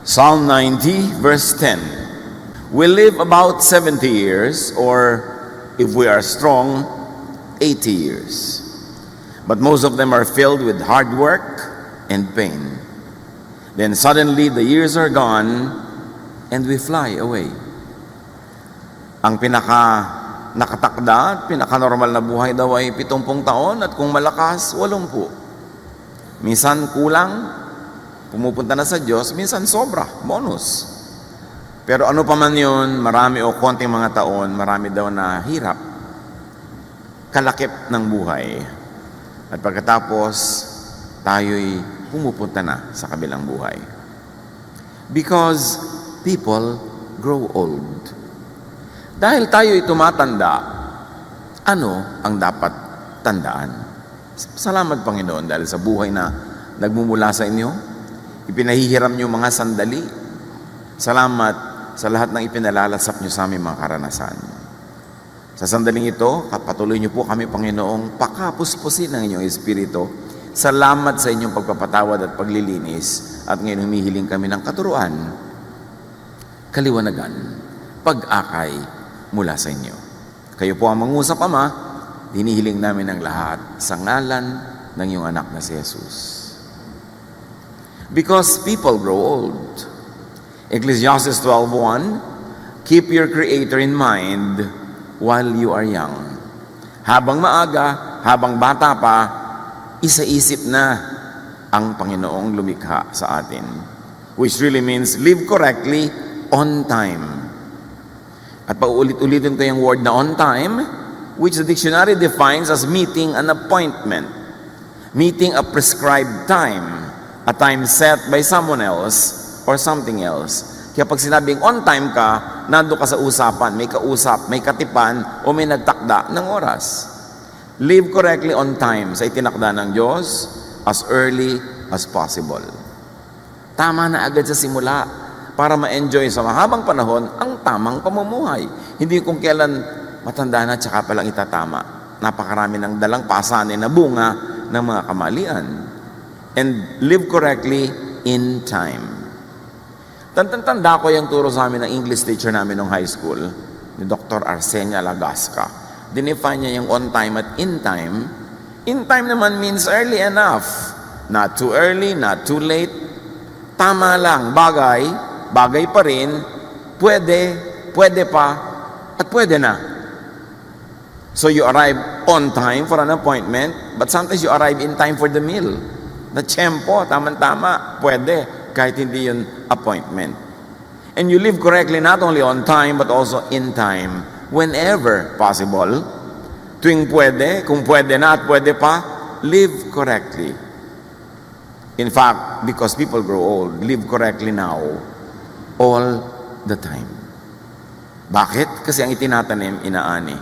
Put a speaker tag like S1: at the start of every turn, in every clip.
S1: Psalm 90, verse 10. We live about 70 years, or if we are strong, 80 years. But most of them are filled with hard work and pain. Then suddenly the years are gone and we fly away. Ang nakatakda at pinaka-normal na buhay daw ay 70 taon at kung malakas, 80. Minsan kulang, pumupunta na sa Diyos, minsan sobra, bonus. Pero ano pa man yun, marami o konting mga taon, marami daw na hirap, kalakip ng buhay. At pagkatapos, tayo'y pumupunta na sa kabilang buhay. Because people grow old. Dahil tayo'y tumatanda, ano ang dapat tandaan? Salamat Panginoon dahil sa buhay na nagmumula sa inyo, ipinahihiram niyo mga sandali. Salamat sa lahat ng ipinalalasap niyo sa aming mga karanasan. Sa sandaling ito, patuloy niyo po kami, Panginoong, pakapuspusin ng inyong Espiritu. Salamat sa inyong pagpapatawad at paglilinis. At ngayon humihiling kami ng katuruan, kaliwanagan, pag-akay mula sa inyo. Kayo po ang mangusap, Ama, hinihiling namin ang lahat sa ngalan ng iyong anak na si Jesus. Because people grow old. Ecclesiastes 12:1, keep your Creator in mind while you are young. Habang maaga, habang bata pa, isa-isip na ang Panginoong lumikha sa atin. Which really means live correctly on time. At paulit-ulitin ko yung word na on time, which the dictionary defines as meeting an appointment. Meeting a prescribed time. A time set by someone else or something else. Kaya pag sinabing on time ka, nando ka sa usapan, may kausap, may katipan, o may nagtakda ng oras. Live correctly on time sa itinakda ng Diyos as early as possible. Tama na agad sa simula para ma-enjoy sa mahabang panahon ang tamang pamumuhay. Hindi kung kailan matanda na tsaka palang itatama. Napakarami ng dalang pasanin na bunga ng mga kamalian. And live correctly in time. Tanda ko yung turo sa amin ng English teacher namin nung high school, ni Dr. Arsenia Lagasca. Dinefine niya yung on time at in time. In time naman means early enough. Not too early, not too late. Tama lang, bagay pa rin, pwede pa, at pwede na. So you arrive on time for an appointment, but sometimes you arrive in time for the meal. Na tiyempo, tama-tama, pwede, kahit hindi yun appointment. And you live correctly not only on time, but also in time, whenever possible. Tuwing pwede, kung pwede na at pwede pa, live correctly. In fact, because people grow old, live correctly now, all the time. Bakit? Kasi ang itinatanim, inaani.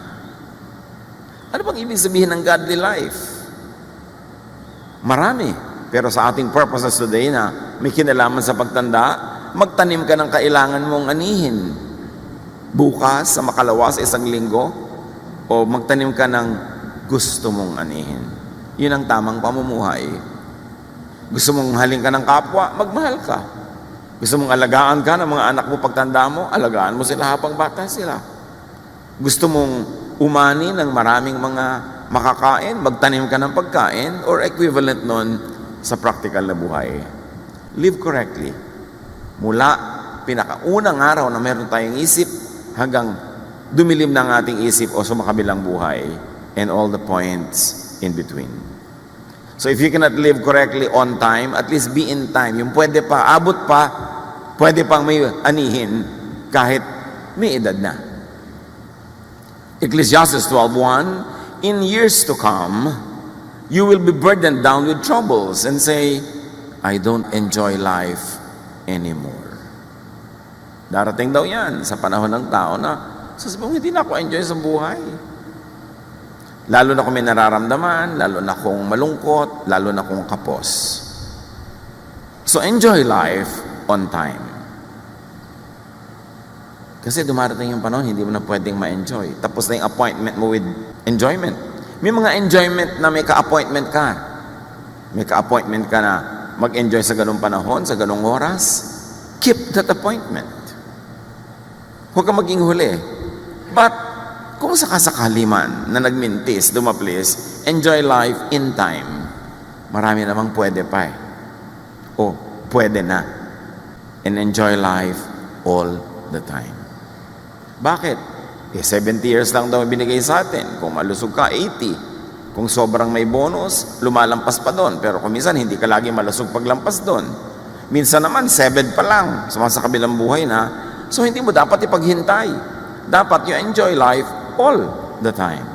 S1: Ano bang ibig sabihin ng godly life? Marami. Pero sa ating purposes today na may kinalaman sa pagtanda, magtanim ka ng kailangan mong anihin. Bukas, sa makalawa, sa isang linggo, o magtanim ka ng gusto mong anihin. Yun ang tamang pamumuhay. Gusto mong haling ka ng kapwa, magmahal ka. Gusto mong alagaan ka ng mga anak mo pagtanda mo, alagaan mo sila habang bata sila. Gusto mong umani ng maraming mga makakain, magtanim ka ng pagkain, or equivalent nun sa practical na buhay. Live correctly. Mula pinakaunang araw na meron tayong isip hanggang dumilim ng ating isip o sumakabilang buhay, and all the points in between. So if you cannot live correctly on time, at least be in time. Yung pwede pa, abot pa, pwede pang may anihin kahit may edad na. Ecclesiastes 12:1, in years to come, you will be burdened down with troubles and say, I don't enjoy life anymore. Darating daw yan sa panahon ng tao na sasabihin, hindi na ako enjoy sa buhay. Lalo na kung may nararamdaman, lalo na kung malungkot, lalo na kung kapos. So enjoy life on time. Kasi dumarating yung panahon, hindi mo na pwedeng ma-enjoy. Tapos na yung appointment mo with enjoyment. May mga enjoyment na may ka-appointment ka. May ka-appointment ka na mag-enjoy sa ganung panahon, sa ganung oras. keep that appointment. Huwag kang maging huli. But, kung sakasakali man na nagmintis, dumaplis, enjoy life in time. Marami namang pwede pa eh. O, pwede na. And enjoy life all the time. Bakit? 70 years lang daw binigay sa atin. Kung malusog ka, 80. Kung sobrang may bonus, lumalampas pa doon. Pero kung minsan, hindi ka lagi malusog paglampas doon. Minsan naman, 7 pa lang. Sa kabilang buhay na. So, hindi mo dapat ipaghintay. Dapat you enjoy life all the time.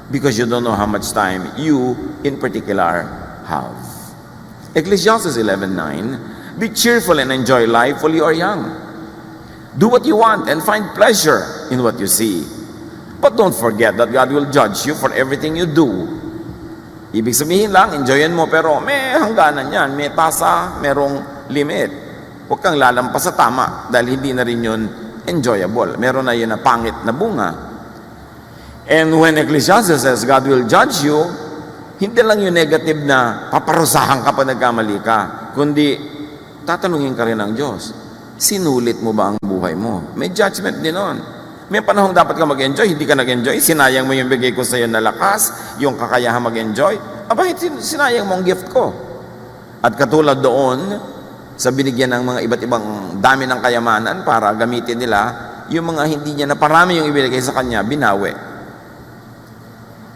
S1: Because you don't know how much time you, in particular, have. Ecclesiastes 11:9, be cheerful and enjoy life while you are young. Do what you want and find pleasure in what you see. But don't forget that God will judge you for everything you do. Ibig sabihin lang, enjoyin mo, pero may hangganan yan, may tasa, merong limit. Huwag kang lalampas sa tama dahil hindi na rin yun enjoyable. Meron na yun na pangit na bunga. And when Ecclesiastes says God will judge you, hindi lang yung negative na paparusahan ka pag nagkamali ka, kundi tatanungin ka rin ng Diyos, sinulit mo ba ang buhay mo? May judgment din nun. May panahong dapat ka mag-enjoy, hindi ka nag-enjoy, sinayang mo yung bigay ko sa iyo na lakas, yung kakayahan mag-enjoy, sinayang mo ang gift ko. At katulad doon, sa binigyan ng mga iba't ibang dami ng kayamanan para gamitin nila, yung mga hindi niya na parami yung ibinigay sa kanya, binawi.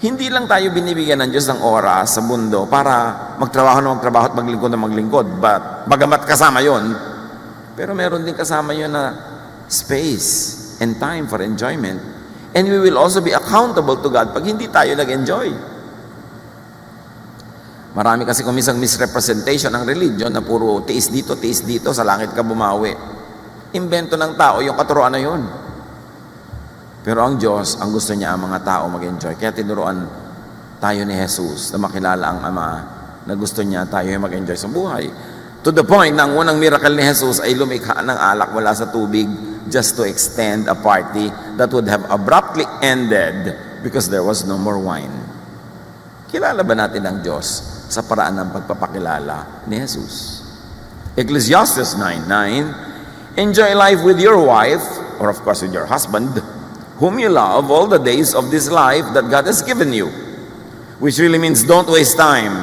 S1: Hindi lang tayo binibigyan ng Diyos ng oras sa mundo para magtrabaho na magtrabaho at maglingkod na maglingkod. Bagamat kasama yon, pero meron din kasama yon na space and time for enjoyment. And we will also be accountable to God pag hindi tayo nag-enjoy. Marami kasi kumisang misrepresentation ng religion na puro tiis dito, sa langit ka bumawi. Imbento ng tao yung katuruan na yun. Pero ang Diyos, ang gusto niya ang mga tao mag-enjoy. Kaya tinuruan tayo ni Jesus na makilala ang Ama na gusto niya tayo mag-enjoy sa buhay. To the point na ang unang miracle ni Jesus ay lumikha ng alak mula sa tubig just to extend a party that would have abruptly ended because there was no more wine. Kilala ba natin ang Diyos sa paraan ng pagpapakilala ni Jesus? Ecclesiastes 9:9, enjoy life with your wife, or of course with your husband, whom you love all the days of this life that God has given you. Which really means don't waste time.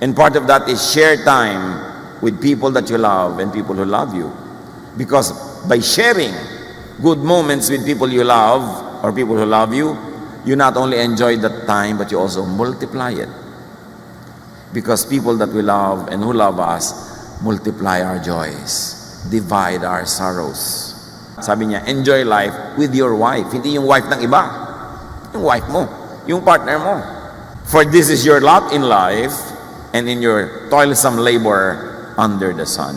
S1: And part of that is share time with people that you love and people who love you. Because by sharing good moments with people you love or people who love you, you not only enjoy that time, but you also multiply it. Because people that we love and who love us multiply our joys, divide our sorrows. Sabi niya, enjoy life with your wife. Hindi yung wife ng iba. Yung wife mo. Yung partner mo. For this is your lot in life and in your toilsome labor under the sun.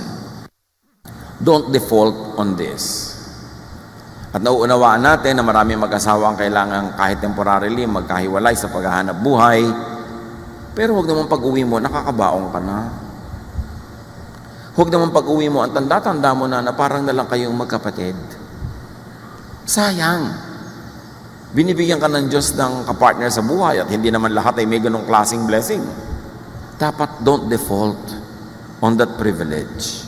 S1: Don't default on this. At nauunawaan natin na maraming mag-asawa ang kailangan kahit temporarily magkahiwalay sa paghahanap buhay. Pero huwag naman pag-uwi mo, nakakabaong ka na. Huwag naman pag-uwi mo, ang tanda-tanda mo na parang na lang kayong magkapatid. Sayang. Binibigyan ka ng Diyos ng kapartner sa buhay at hindi naman lahat ay may ganong klaseng blessing. Dapat don't default on that privilege.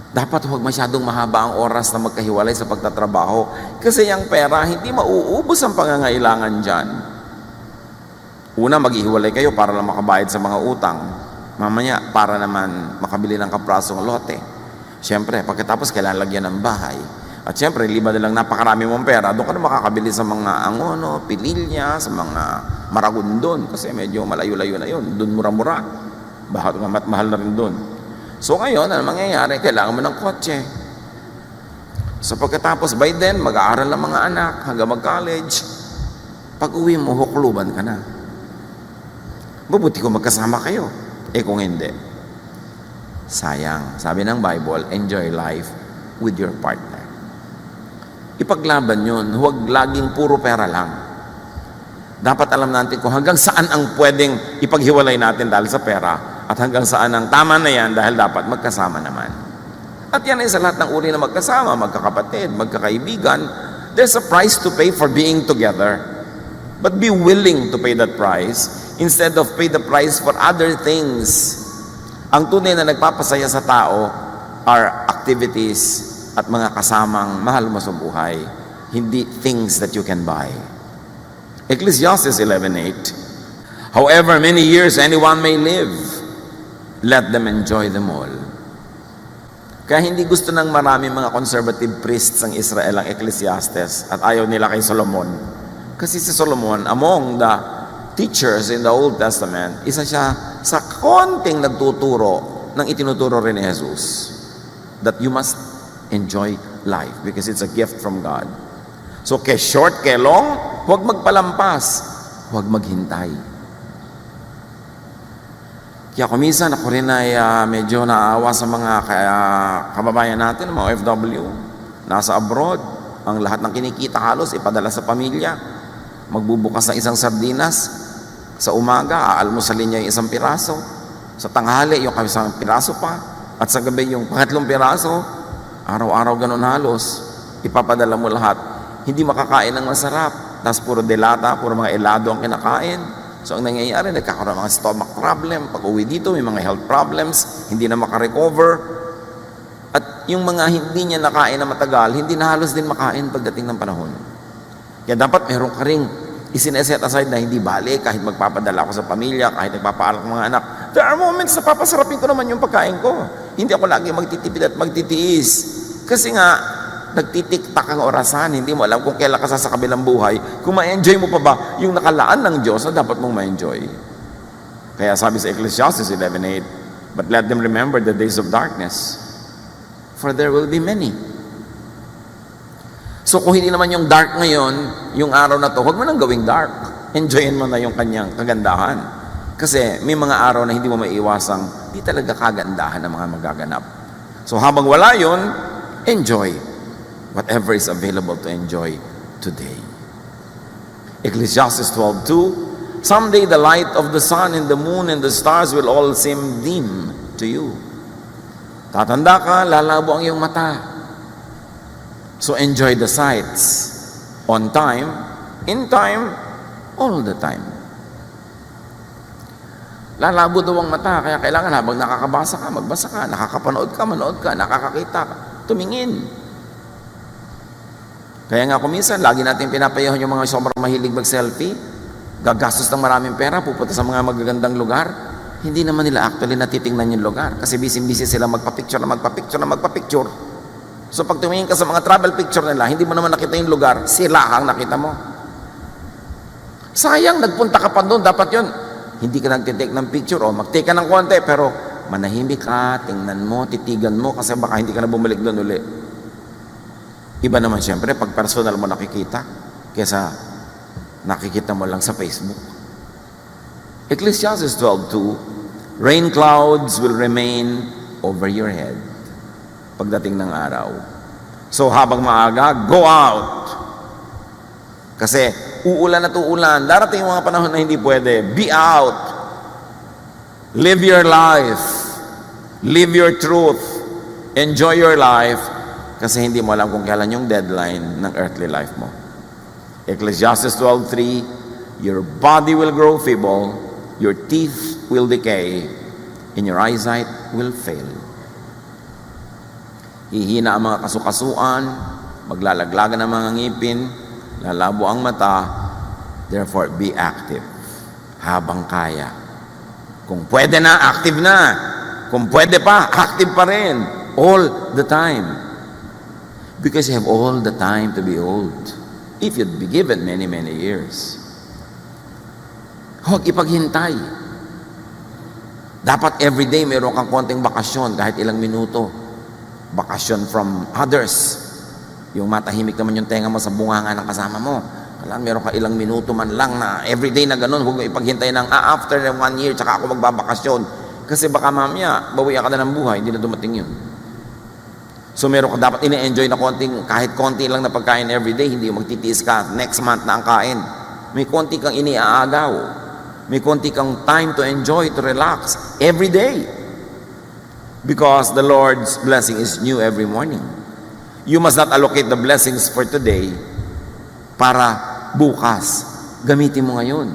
S1: Dapat huwag masyadong mahaba ang oras na magkahiwalay sa pagtatrabaho kasi yung pera, hindi mauubos ang pangangailangan dyan. Una, maghihiwalay kayo para lang makabayad sa mga utang. Mamaya, para naman makabili ng kaprasong lote. Siyempre, pagkatapos kailangan lagyan ng bahay. At siyempre, liba na lang napakarami mong pera, doon ka na makakabili sa mga angono, pililya, sa mga maragundon. Kasi medyo malayo-layo na yun. Doon mura-mura. Bakit nga mahal na rin doon. So ngayon, ano mangyayari? Kailangan mo ng kotse. So pagkatapos, by then, mag-aaral ng mga anak, hanggang mag-college. Pag uwi mo, hukluban ka na. Mabuti kung magkasama kayo. Kung hindi, sayang. Sabi ng Bible, enjoy life with your partner. Ipaglaban yun. Huwag laging puro pera lang. Dapat alam natin kung hanggang saan ang pwedeng ipaghiwalay natin dahil sa pera at hanggang saan ang tama na yan dahil dapat magkasama naman. At yan ay sa lahat ng uri na magkasama, magkakapatid, magkakaibigan. There's a price to pay for being together. But be willing to pay that price instead of pay the price for other things. Ang tunay na nagpapasaya sa tao, are activities at mga kasamang mahal mo sa buhay, hindi things that you can buy. Ecclesiastes 11:8, however many years anyone may live, let them enjoy them all. Kaya hindi gusto ng maraming mga conservative priests ng Israel ang Ecclesiastes at ayaw nila kay Solomon. Kasi si Solomon, among the teachers in the Old Testament, isa siya sa konting nagtuturo ng itinuturo rin ni Jesus, that you must enjoy life because it's a gift from God. So kay short, kay long, huwag magpalampas, huwag maghintay. Kaya kuminsan ako rin ay medyo naawa sa mga kababayan natin, mga OFW, nasa abroad, ang lahat ng kinikita halos ipadala sa pamilya. Magbubukas ng isang sardinas, sa umaga, aalmusalin niya yung isang piraso, sa tanghali, yung isang piraso pa, at sa gabi, yung pangatlong piraso, araw-araw ganun halos, ipapadala mo lahat. Hindi makakain ng masarap, tapos puro delata, puro mga elado ang kinakain. So ang nangyayari, nagkakaroon ng mga stomach problem. Pag uwi dito, may mga health problems, hindi na makarecover. At yung mga hindi niya nakain na matagal, hindi na halos din makain pagdating ng panahon. Kaya dapat meron ka ring isineset aside na hindi bali, kahit magpapadala ako sa pamilya, kahit nagpapaalak ng mga anak. There are moments na papasarapin ko naman yung pagkain ko. Hindi ako lagi magtitipid at magtitiis. Kasi nga, nagtitiktak ang orasan, hindi mo alam kung kailan ka sa kabilang buhay, kung ma-enjoy mo pa ba yung nakalaan ng Diyos na dapat mong ma-enjoy. Kaya sabi sa Ecclesiastes 11:8, but let them remember the days of darkness, for there will be many. So kung hindi naman yung dark ngayon, yung araw na to, huwag mo nang gawing dark. Enjoyin mo na yung kanyang kagandahan. Kasi may mga araw na hindi mo maiiwasang di talaga kagandahan ng mga magaganap. So habang wala yun, enjoy whatever is available to enjoy today. Ecclesiastes 12:2, someday the light of the sun and the moon and the stars will all seem dim to you. Tatanda ka, lalabo ang iyong mata. So enjoy the sights on time, in time, all the time. Lalabo daw ang mata, kaya kailangan habang nakakabasa ka, magbasa ka, nakakapanood ka, manood ka, nakakakita ka, tumingin. Kaya nga kuminsan, lagi natin pinapayahan yung mga sobrang mahilig mag-selfie, gagastos ng maraming pera, pupunta sa mga magagandang lugar, hindi naman nila actually natitingnan yung lugar kasi busy-busy sila magpa-picture na magpa-picture. So pag tumingin ka sa mga travel picture nila, hindi mo naman nakita yung lugar, sila ang nakita mo. Sayang, nagpunta ka pa doon, dapat yun. Hindi ka nagtitake ng picture o mag-take ka ng konti, pero manahimik ka, tingnan mo, titigan mo, kasi baka hindi ka na bumalik doon uli. Iba naman siyempre, pag personal mo nakikita, kesa nakikita mo lang sa Facebook. Ecclesiastes 12:2, rain clouds will remain over your head pagdating ng araw. So habang maaga, go out. Kasi uulan at uulan, darating yung mga panahon na hindi pwede. Be out. Live your life. Live your truth. Enjoy your life. Kasi hindi mo alam kung kailan yung deadline ng earthly life mo. Ecclesiastes 12:3, your body will grow feeble, your teeth will decay, and your eyesight will fail. Hihina ang mga kasukasuan, maglalaglagan ang mga ngipin, lalabo ang mata, therefore be active habang kaya. Kung pwede na, active na. Kung pwede pa, active pa rin. All the time. Because you have all the time to be old. If you'd be given many, many years. Huwag ipaghintay. Dapat everyday meron kang konting bakasyon kahit ilang minuto. Bakasyon from others. Yung matahimik naman yung tenga mo sa bunganga ng kasama mo. Kailangan meron ka ilang minuto man lang na everyday na ganun. Huwag mo ipaghintay ng after 1 year tsaka ako magbabakasyon. Kasi baka mamaya, bawian ka na ng buhay, hindi na dumating yun. So meron ka dapat ine-enjoy na konting, kahit konti lang na pagkain everyday, hindi magtitiis ka, next month na ang kain. May konti kang iniaagaw. May konti kang time to enjoy, to relax, every day. Because the Lord's blessing is new every morning. You must not allocate the blessings for today para bukas. Gamitin mo ngayon.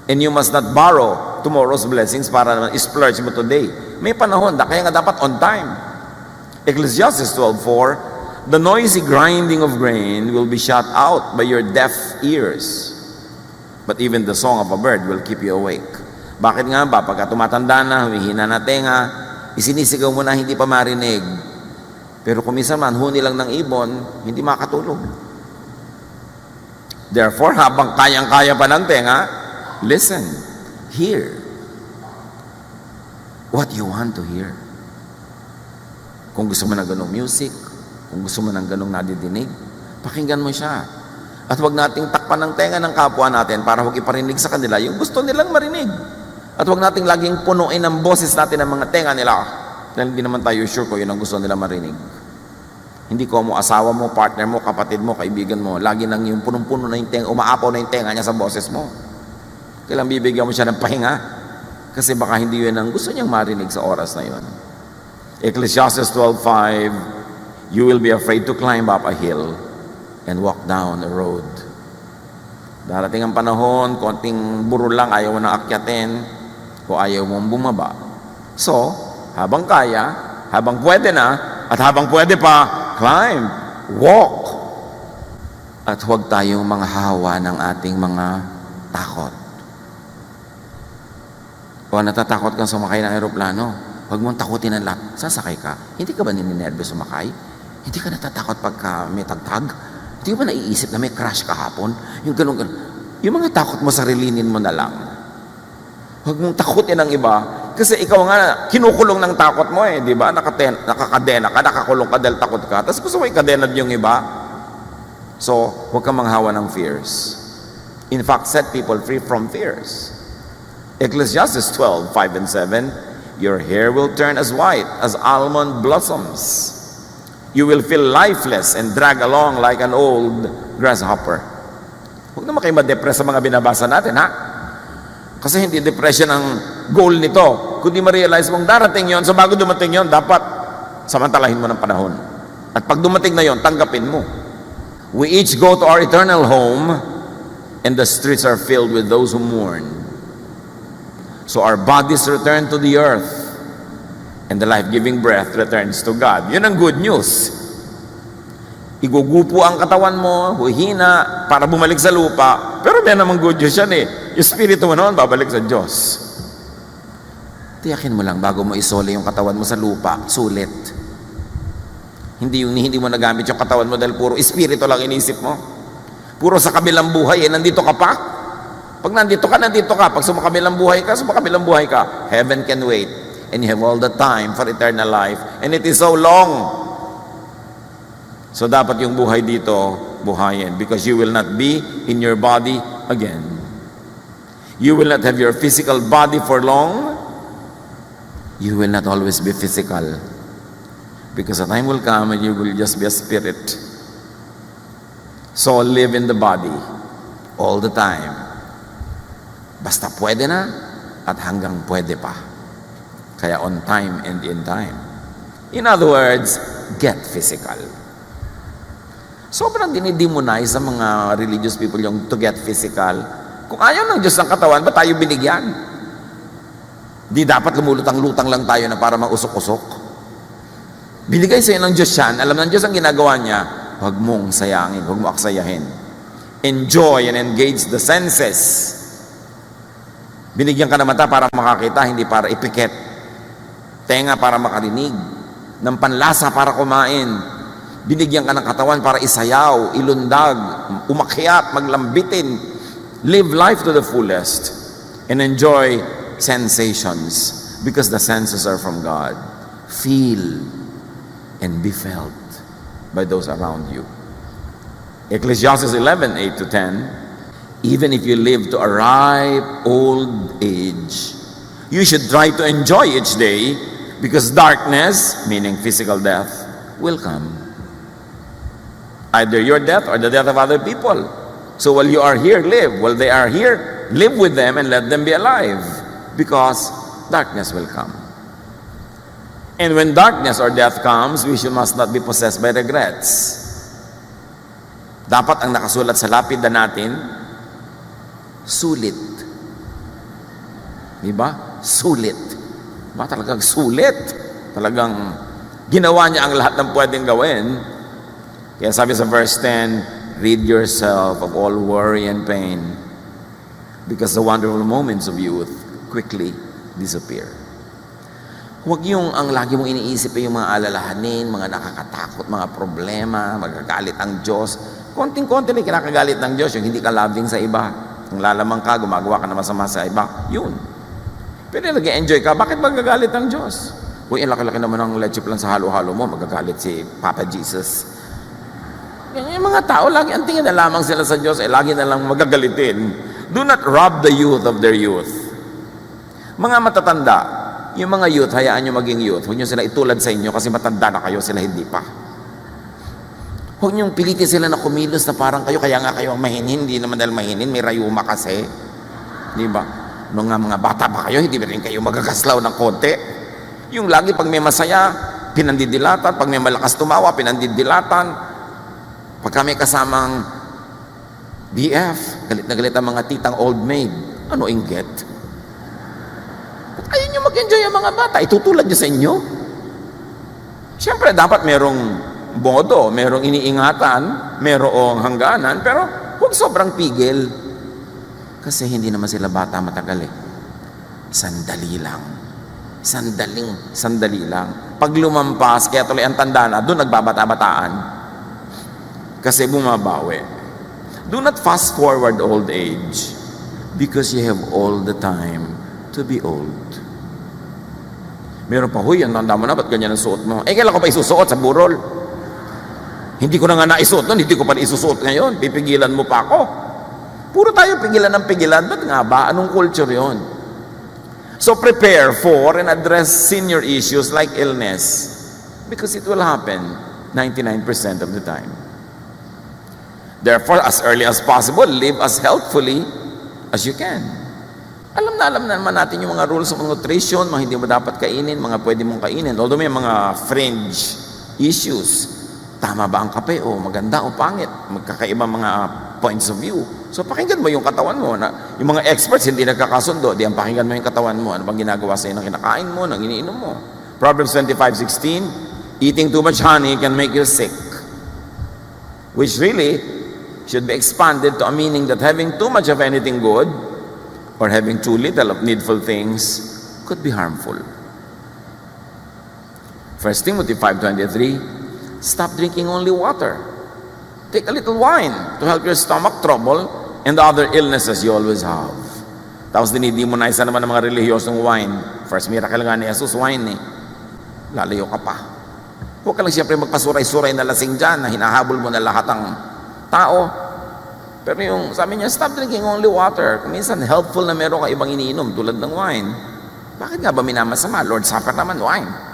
S1: And you must not borrow tomorrow's blessings para splurge mo today. May panahon, kaya nga dapat on time. Ecclesiastes 12:4, the noisy grinding of grain will be shut out by your deaf ears, but even the song of a bird will keep you awake. Bakit nga ba? Pagka tumatanda na, humihina na tenga, isinisigaw mo na hindi pa marinig. Pero kung minsan man, huni lang ng ibon, hindi makatulog. Therefore, habang kayang-kaya pa ng tenga, listen, hear what you want to hear. Kung gusto mo ng ganong music, kung gusto mo ng ganong nadidinig, pakinggan mo siya. At huwag nating takpan ng tenga ng kapwa natin para huwag iparinig sa kanila yung gusto nilang marinig. At huwag nating laging punuin ang boses natin ng mga tenga nila dahil hindi naman tayo sure kung yun ang gusto nila marinig. Hindi ko mo asawa mo, partner mo, kapatid mo, kaibigan mo, lagi nang yung punong-puno na yung tenga, umaapaw na yung tenga niya sa boses mo. Kailang bibigyan mo siya ng pahinga kasi baka hindi yun ang gusto niyang marinig sa oras na yun. Ecclesiastes 12:5, you will be afraid to climb up a hill and walk down a road. Darating ang panahon, konting burol lang, ayaw mo na akyatin, o ayaw mong bumaba. So, habang kaya, habang pwede na, at habang pwede pa, climb, walk. At huwag tayong mga hawa ng ating mga takot. O natatakot kang sumakay ng aeroplano, huwag mong takutin ang lahat. Sasakay ka. Hindi ka ba nininervous sumakay? Hindi ka natatakot pagka may tagtag? Hindi ba naiisip na may crash kahapon? Yung ganun. Yung mga takot mo, sarilinin mo na lang. Huwag mong takutin ang iba. Kasi ikaw nga, kinukulong ng takot mo eh, di ba? Nakakadena ka, nakakulong ka dahil takot ka. Tapos gusto mo ikadenad yung iba. So, huwag kang manghawa ng fears. In fact, set people free from fears. Ecclesiastes 12:5 and 7, your hair will turn as white as almond blossoms. You will feel lifeless and drag along like an old grasshopper. Huwag naman kayo ma-depress sa mga binabasa natin, ha? Kasi hindi depression ang goal nito. Kundi ma-realize mong darating yon, so bago dumating yon, dapat samantalahin mo ng panahon. At pag dumating na yon, tanggapin mo. We each go to our eternal home, and the streets are filled with those who mourn. So our bodies return to the earth, and the life-giving breath returns to God. Yun ang good news. Igugupo ang katawan mo, huhina, para bumalik sa lupa. Pero may namang good news yan eh. Yung spirito mo naman, babalik sa Diyos. Tiyakin mo lang, bago mo isole yung katawan mo sa lupa, sulit. Hindi mo nagamit yung katawan mo dahil puro espiritu lang inisip mo. Puro sa kabilang buhay, nandito ka pa. Pag nandito ka, nandito ka. Pag sumakabilang buhay ka, sumakabilang buhay ka. Heaven can wait. And you have all the time for eternal life. And it is so long. So dapat yung buhay dito, buhayin. Because you will not be in your body again. You will not have your physical body for long. You will not always be physical. Because a time will come and you will just be a spirit. So live in the body all the time. Basta pwede na at hanggang pwede pa. Kaya on time and in time. In other words, get physical. Sobrang dinidemonize sa mga religious people yung to get physical. Kung ayaw ng Diyos ng katawan, ba tayo binigyan? Di dapat lumulutang-lutang lang tayo na para mausok-usok. Binigay sa'yo ng Diyos yan. Alam ng Diyos ang ginagawa niya. Huwag mong sayangin, huwag mo aksayahin. Enjoy and engage the senses. Binigyan ka ng mata para makakita, hindi para ipikit. Tenga para makarinig. Ng panlasa para kumain. Binigyan ka ng katawan para isayaw, ilundag, umakyat, maglambitin. Live life to the fullest and enjoy sensations because the senses are from God. Feel and be felt by those around you. Ecclesiastes 11:8 to 10, even if you live to a ripe old age, you should try to enjoy each day because darkness, meaning physical death, will come. Either your death or the death of other people. So while you are here, live. While they are here, live with them and let them be alive. Because darkness will come. And when darkness or death comes, we must not be possessed by regrets. Dapat ang nakasulat sa lapid na natin, sulit. Diba? Sulit. Diba? Talagang sulit. Talagang Ginawa niya ang lahat ng pwedeng gawin. Kaya sabi sa verse 10, rid yourself of all worry and pain, because the wonderful moments of youth quickly disappear. Huwag yung ang lagi mong iniisip yung mga alalahanin, mga nakakatakot, mga problema, magagalit ang Diyos. Konting-konti lang kinakagalit ng Diyos, yung hindi ka loving sa iba. Kung lalamang ka, gumagawa ka na masama sa iba, yun. Pero nag-enjoy ka, bakit magagalit ang Diyos? Uy, laki-laki naman ang leche plan sa halo-halo mo, magagalit si Papa Jesus. Yung mga tao, lagi ang tingin na lamang sila sa Diyos, lagi na lang magagalitin. Do not rob the youth of their youth. Mga matatanda, yung mga youth, hayaan nyo maging youth. Huwag nyo sila itulad sa inyo kasi matanda na kayo, sila hindi pa. Huwag nyo pilitin sila na kumilos na parang kayo, kaya nga kayo mahinin, hindi naman dahil mahinin, may rayuma kasi. Di ba? Nung mga bata pa kayo, hindi ba rin kayo magagaslaw ng konti? Yung lagi pag may masaya, pinandidilatan, pag may malakas tumawa, pinandidilatan. Pagka may kasamang BF, galit na galit ang mga titang old maid, ano inggit? Ayaw nyo mag-enjoy ang mga bata, itutulad nyo sa inyo. Siyempre, dapat merong bodo, merong iniingatan, merong hangganan, pero huwag sobrang pigil. Kasi hindi naman sila bata matagal eh. Sandali lang. Sandali lang. Pag lumampas, kaya tuloy ang tanda na, doon nagbabata-bataan. Kasi bumabawi. Do not fast forward old age because you have all the time to be old. Meron pa, huy, ang tanda mo na, ba't ganyan ang suot mo? Kailan ko pa isusuot sa burol? Hindi ko na nga naisuot nun, hindi ko pa isusuot ngayon. Pipigilan mo pa ako. Puro tayo pigilan ng pigilan. Ba't nga ba? Anong culture yon? So prepare for and address senior issues like illness because it will happen 99% of the time. Therefore, as early as possible, live as healthfully as you can. Alam na naman natin yung mga rules of nutrition, mga hindi mo dapat kainin, mga pwede mong kainin. Although may mga fringe issues. Tama ba ang kape? O maganda o pangit? Magkakaibang mga points of view. So pakinggan mo yung katawan mo. Yung mga experts hindi nagkakasundo, di ang pakinggan mo yung katawan mo. Ano bang ginagawa sa'yo ng kinakain mo, ng iniinom mo? Proverbs 25:16, eating too much honey can make you sick. Which really should be expanded to a meaning that having too much of anything good or having too little of needful things could be harmful. 1 Timothy 5:23, stop drinking only water. Take a little wine to help your stomach trouble and the other illnesses you always have. Tapos dinidemonize naman ng mga relihiyosong wine. First miracle nga ni Jesus, wine eh. Lalayo ka pa. Huwag ka lang siyempre magpasuray-suray na lasing dyan na hinahabol mo na lahat ng tao. Pero yung sabi niya, stop drinking only water. Minsan helpful na meron ka ibang iniinom tulad ng wine. Bakit nga ba minamasama? Lord Supper naman, wine.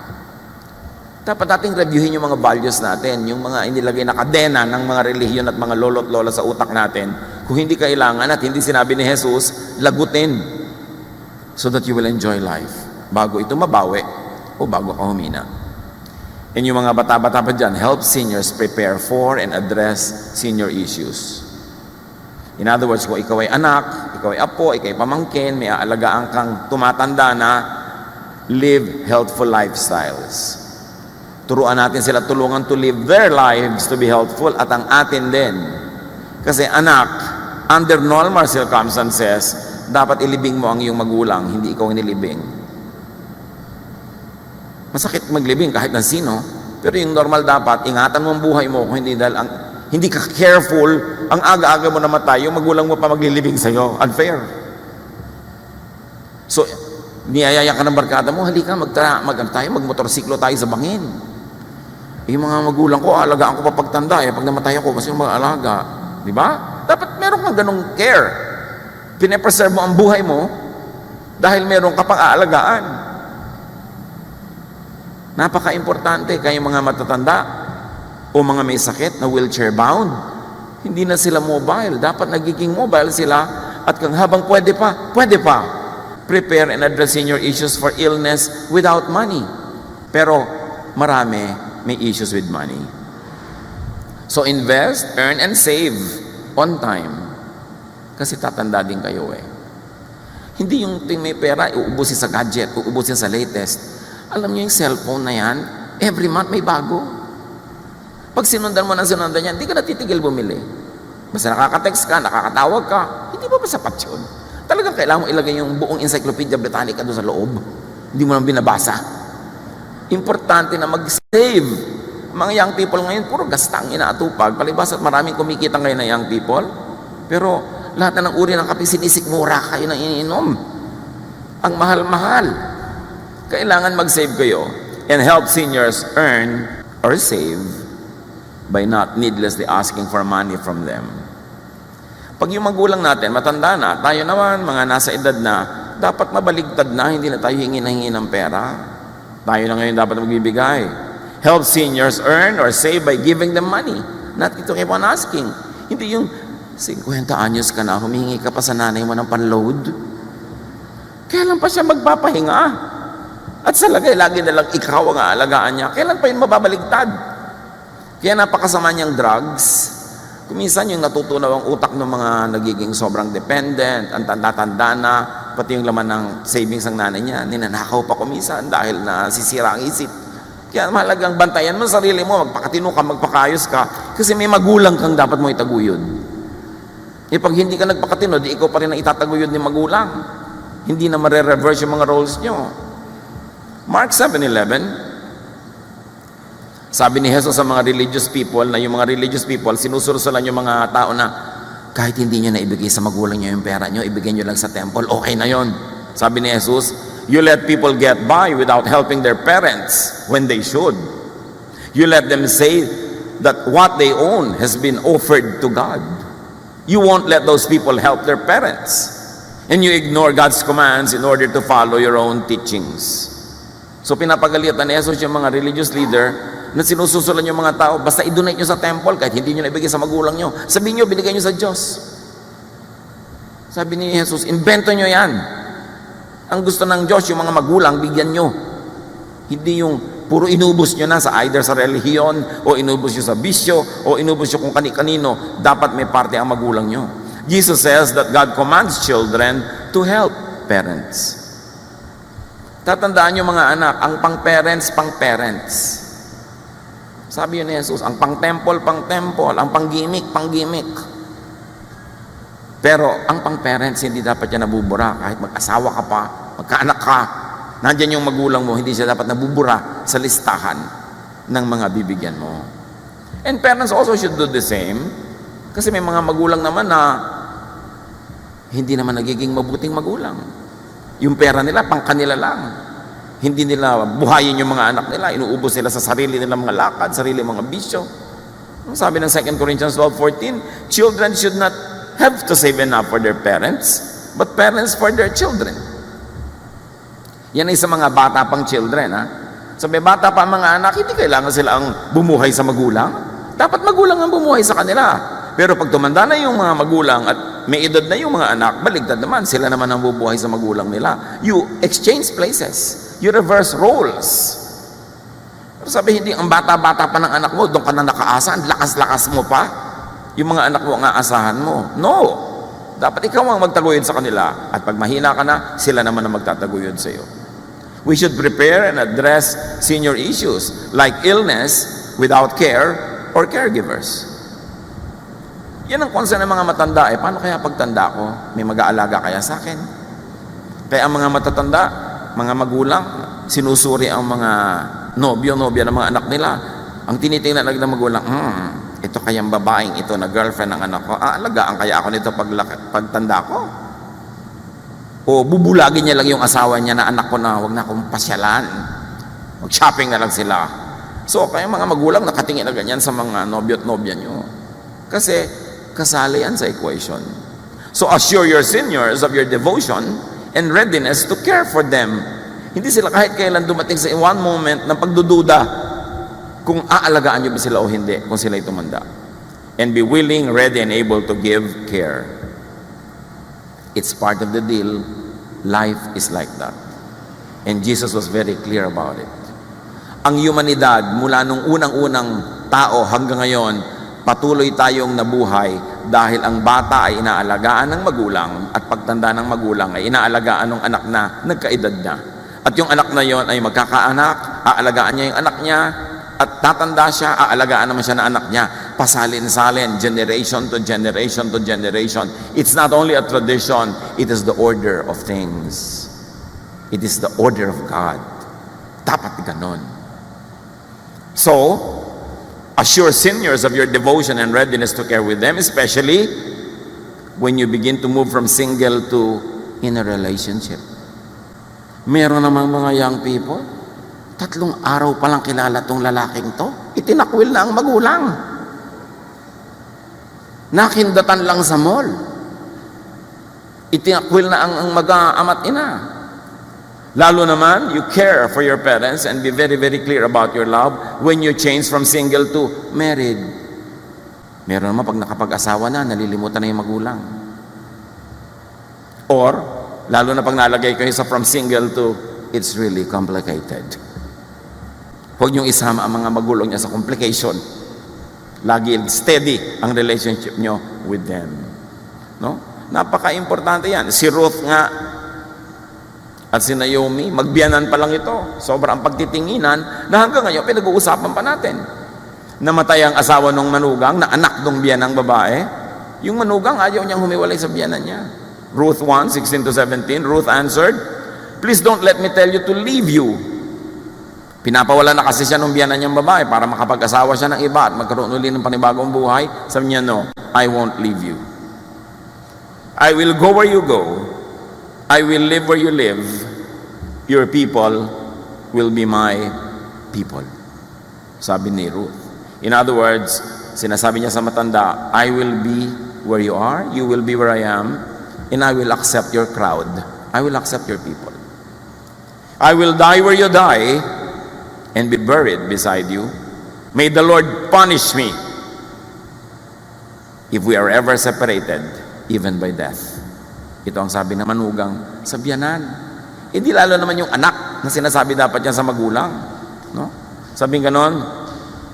S1: Dapat nating reviewin yung mga values natin, yung mga inilagay na kadena ng mga relihiyon at mga lolo't lola sa utak natin. Kung hindi kailangan at hindi sinabi ni Jesus, lagutin so that you will enjoy life bago ito mabawi o bago ka humina. And yung mga bata-bata pa dyan, help seniors prepare for and address senior issues. In other words, kung ikaw ay anak, ikaw ay apo, ikaw ay pamangkin, may aalagaan kang tumatanda na, live healthful lifestyles. Turuan natin sila tulungan to live their lives to be healthful at ang atin din. Kasi anak, under normal circumstances, dapat ilibing mo ang iyong magulang, hindi ikaw nilibing. Masakit maglibing kahit na sino, pero yung normal dapat, ingatan mo ang buhay mo kung hindi ka careful, ang aga-aga mo namatay, yung magulang mo pa maglilibing sa'yo. Unfair. So, niyayaya ka ng barkada mo, halika, magmotorsiklo tayo sa bangin. Yung mga magulang ko, alagaan ko pa pagtanda, pag namatay ako, kasi yung mga alaga. Di ba? Dapat meron kang ganong care. Pine-preserve mo ang buhay mo dahil meron ka pang aalagaan. Napaka-importante kaya mga matatanda o mga may sakit na wheelchair bound, hindi na sila mobile. Dapat nagiging mobile sila at kung habang pwede pa, prepare and address senior issues for illness without money. Pero marami may issues with money. So invest, earn, and save on time. Kasi tatanda din kayo eh. Hindi yung may pera, uubusin sa gadget, uubusin sa latest. Alam niyo yung cellphone na yan, Every month may bago. Pag sinundan mo ng sinundan yan, hindi ka natitigil bumili. Basta nakaka-text ka, nakakatawag ka, hindi ba sapat yun? Talagang kailangan mo ilagay yung buong Encyclopedia Britannica doon sa loob. Hindi mo nang binabasa. Importante na mag-save. Mga young people ngayon, puro gasta ang inaatupag. Palibas at maraming kumikita ngayon na young people. Pero lahat na ng uri ng kape, sinisikmura kayo na iniinom. Ang mahal-mahal. Kailangan mag-save kayo and help seniors earn or save by not needlessly asking for money from them. Pag yung magulang natin, matanda na, tayo naman, mga nasa edad na, dapat mabaligtad na, hindi na tayo hingi ng pera. Tayo na ngayon dapat magbibigay. Help seniors earn or save by giving them money. Not ito keep on asking. Hindi yung 50 anyos ka na, humihingi ka pa sa nanay mo ng panload. Kailan pa siya magpapahinga? At sa lagay, lagi na lang ikaw ang aalagaan niya. Kailan pa yun mababaligtad? Kaya napakasama niyang drugs. Kuminsan yung natutunaw ang utak ng mga nagiging sobrang dependent, ang tanda-tanda na, pati yung laman ng savings ng nanay niya, ninanakaw pa kuminsan dahil nasisira ang isip. Kaya mahalagang bantayan mo sarili mo, magpakatino ka, magpakayos ka, kasi may magulang kang dapat mo itaguyod. E pag hindi ka nagpakatino, di ikaw pa rin ang itataguyod ni magulang. Hindi na mare-reverse yung mga roles nyo. Mark 7:11, sabi ni Jesus sa mga religious people, na yung mga religious people, sinusursulan yung mga tao na kahit hindi nyo na ibigay sa magulang nyo yung pera nyo, ibigay nyo lang sa temple, okay na yon. Sabi ni Jesus, you let people get by without helping their parents when they should. You let them say that what they own has been offered to God. You won't let those people help their parents. And you ignore God's commands in order to follow your own teachings. So pinapagalitan ni Jesus yung mga religious leader na sinususulan yung mga tao, basta i-donate nyo sa temple kahit hindi nyo na ibigay sa magulang nyo. Sabihin nyo, binigay nyo sa Diyos. Sabi ni Jesus, invento nyo yan. Ang gusto ng Diyos, yung mga magulang, bigyan nyo. Hindi yung puro inubos nyo na sa either sa relihiyon, o inubos nyo sa bisyo, o inubos nyo kung kani-kanino. Dapat may parte ang magulang nyo. Jesus says that God commands children to help parents. Tatandaan nyo mga anak, ang pang-parents, pang-parents. Sabi yun ni Jesus, ang pang-temple, ang pang-gimmick, pang-gimmick. Pero ang pang-parents, hindi dapat yan nabubura. Kahit mag-asawa ka pa, magkaanak ka, nandyan yung magulang mo, hindi siya dapat nabubura sa listahan ng mga bibigyan mo. And parents also should do the same. Kasi may mga magulang naman na hindi naman nagiging mabuting magulang. Yung pera nila, pang kanila lang. Hindi nila buhayin yung mga anak nila. Inuubos sila sa sarili nilang mga lakad, sarili mga bisyo. Sabi ng 2 Corinthians 12:14, children should not have to save enough for their parents, but parents for their children. Yan ay sa mga bata pang children. Sa may bata pa mga anak, hindi kailangan sila ang bumuhay sa magulang. Dapat magulang ang bumuhay sa kanila. Pero pag tumanda na yung mga magulang at may edad na yung mga anak, baligtad naman, sila naman ang bubuhay sa magulang nila. You exchange places. You reverse roles. Pero sabi, hindi ang bata-bata pa ng anak mo, doon ka na nakaasa, ang lakas-lakas mo pa. Yung mga anak mo ang aasahan mo. No! Dapat ikaw ang magtaguyod sa kanila. At pag mahina ka na, sila naman ang magtataguyod sa iyo. We should prepare and address senior issues like illness without care or caregivers. Yan ang concern ng mga matanda. Paano kaya pagtanda ko? May mag-aalaga kaya sa akin? Kaya ang mga matatanda, mga magulang, sinusuri ang mga nobyo-nobya ng mga anak nila. Ang tinitingnan lang ng magulang, ito kayang babaeng ito na girlfriend ng anak ko, alagaan kaya ako nito pagtanda ko? O bubulagin niya lang yung asawa niya na anak ko na huwag na akong pasyalan. Mag-shopping na lang sila. So, kaya mga magulang nakatingin na ganyan sa mga nobyo at nobya nyo. Kasi, kasali yan sa equation. So, assure your seniors of your devotion and readiness to care for them. Hindi sila kahit kailan dumating sa one moment ng pagdududa kung aalagaan nyo ba sila o hindi, kung sila tumanda. And be willing, ready, and able to give care. It's part of the deal. Life is like that. And Jesus was very clear about it. Ang humanidad, mula nung unang-unang tao hanggang ngayon, patuloy tayong nabuhay dahil ang bata ay inaalagaan ng magulang at pagtanda ng magulang ay inaalagaan ng anak na nagkaedad na. At yung anak na yon ay magkakaanak, aalagaan niya yung anak niya, at tatanda siya, aalagaan naman siya ng anak niya. Pasalin-salin, generation to generation to generation. It's not only a tradition, it is the order of things. It is the order of God. Dapat ganon. So, assure seniors of your devotion and readiness to care with them, especially when you begin to move from single to in a relationship. Meron namang mga young people, 3 araw pa lang kilala tong lalaking to, itinakwil na ang magulang. Nakindatan lang sa mall. Itinakwil na ang mag-ama't ina. Lalo naman, you care for your parents and be very, very clear about your love when you change from single to married. Meron naman pag nakapag-asawa na, nalilimutan na yung magulang. Or, lalo na pag nalagay kayo sa from single to, it's really complicated. Huwag niyong isama ang mga magulang niya sa complication. Lagi steady ang relationship niyo with them. No? Napaka-importante yan. Si Ruth nga at si Naomi, magbiyanan pa lang ito. Sobrang pagtitinginan na hanggang ngayon pinag-uusapan pa natin. Namatay ang asawa ng manugang na anak ng biyanang babae. Yung manugang ayaw niyang humiwalay sa biyanan niya. Ruth 1:16-17, Ruth answered, "Please don't let me tell you to leave you." Pinapawala na kasi siya ng biyanan niyang babae para makapag-asawa siya ng iba at magkaroon ulit ng panibagong buhay. Sabi niya, "No, I won't leave you. I will go where you go. I will live where you live. Your people will be my people." Sabi ni Ruth. In other words, sinasabi niya sa matanda, I will be where you are, you will be where I am, and I will accept your crowd. I will accept your people. I will die where you die and be buried beside you. May the Lord punish me if we are ever separated, even by death. Ito ang sabi ng manugang sa biyanan. Hindi lalo naman yung anak na sinasabi dapat yan sa magulang. No? Sabi ganon,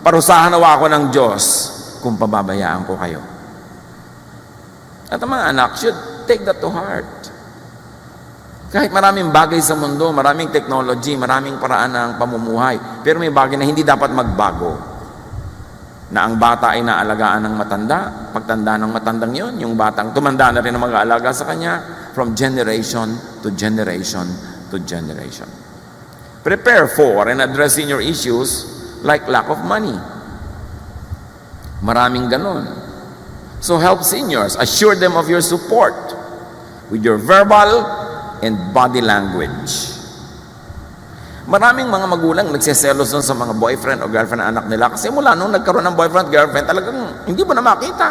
S1: parusahan nawa ako ng Diyos kung pababayaan ko kayo. At ang mga anak should take that to heart. Kahit maraming bagay sa mundo, maraming technology, maraming paraan ng pamumuhay, pero may bagay na hindi dapat magbago. Na ang bata ay naalagaan ng matanda, pagtanda ng matandang yon, yung batang tumanda na rin ang mag-aalaga sa kanya, from generation to generation to generation. Prepare for and address senior issues like lack of money. Maraming ganon. So help seniors, assure them of your support with your verbal and body language. Maraming mga magulang nagseselos sa mga boyfriend o girlfriend ng anak nila kasi mula nung nagkaroon ng boyfriend, girlfriend, talagang hindi mo na makita.